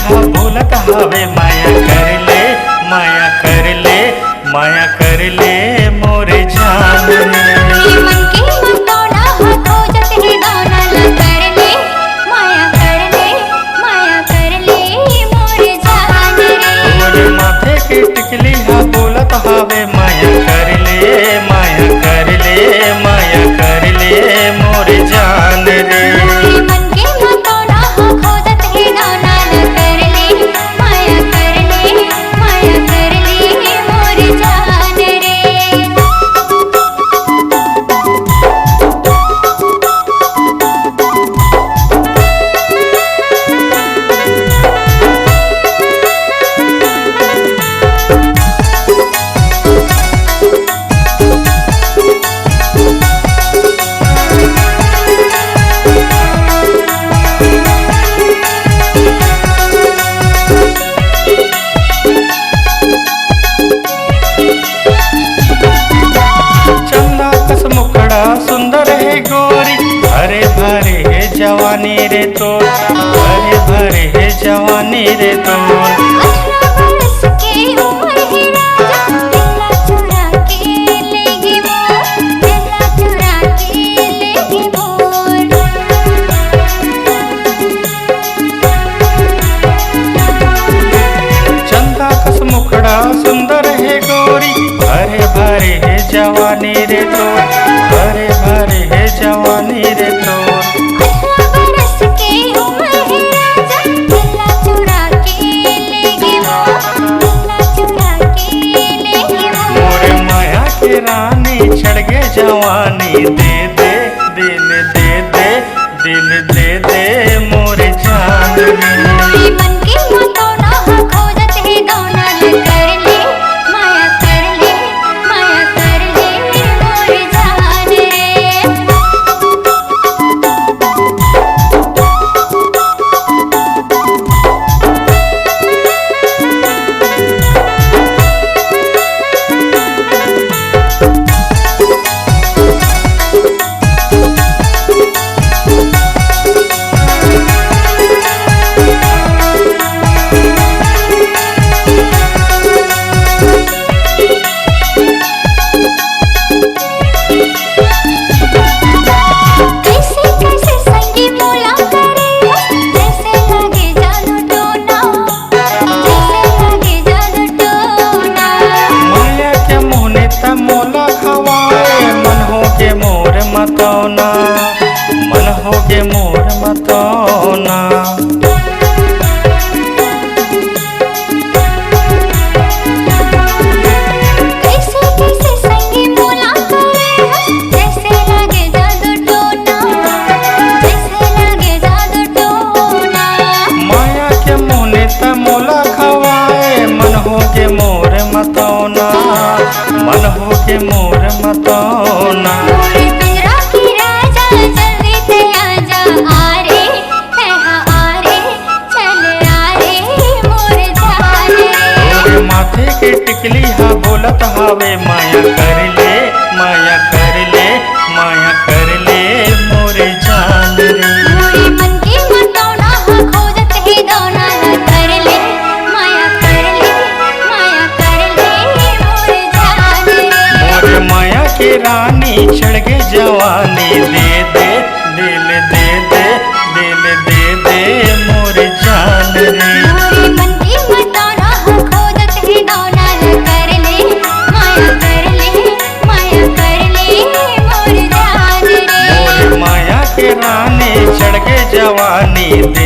हा भूलत हवे माया कर ले माया कर ले माया कर ले मोरे जान रे। मन के मतौना हा खोजत है दौना ला कर ले माया कर ले माया कर ले मोरे जान रे। मोरे माथे के टिकली हा भूलत हवे माया कर ले माया कर ले माया कर ले मोरे जान रे। मन के मतौना हा खोजत है दौना ला कर ले माया कर ले माया कर ले मोरे जान रे। चंदा कस मुखड़ा सुंदर है गोरी भरे भरे है जवानी रे तोर भरे भरे है जवानी रे तोर। 18 बरस के उम्र है राजा दिला चुरा के लेगी मोर दिला चुरा के लेगी मोर। चंदा कस मुखड़ा सुंदर है गोरी भरे भरे है जवानी रे तोर भरे भरे है जवानी रे तोर। 18 बरस के उम्र है राजा दिला चुरा के लेगी मोर दिला चुरा के लेगी मोर। मोरे माया के रानी चढ़ गे जवानी दे दे दिल दे दे दिल दे दे मोरे जान रे। मन के मतौना हा खोजत है दौना ला कर ले माया कर ले माया कर ले मोरे जान रे। कैसे कैसे संगी मोला करे जैसे लगे जादू टोना जैसे लगे जादू टोना। माया के मोहने त मोला खवाए मन हो के मोर मतौना मन हो के मोर मतौना। कैसे कैसे संगी मोला करे जैसे लगे जादू टोना जैसे लगे जादू टोना। माया के मोहने त मोला खवाए मन हो के मोर मतौना मन हो के मोर मतौना। मोरे पिंजरा की राजा जल्दी से आजा आ रे है हा आ रे चल आ रे मोरे जान रे। मोरे माथे के टिकली हा बोलत हवे माया कर ले माया कर ले माया कर ले मोरे जान रे। मोरे मन के मतौना हा खोजत है दौना ला कर ले माया कर ले माया कर ले मोरे जान रे। मोरे माया के रानी चढ़ गे जवानी दे दे दिल दे दे दिल दे दे मोरे जान रे। मोरे मन के मतौना हा खोजत है दौना ला कर ले माया कर ले माया कर ले मोरे जान रे। मोरे माया के रानी चढ़ गे जवानी दे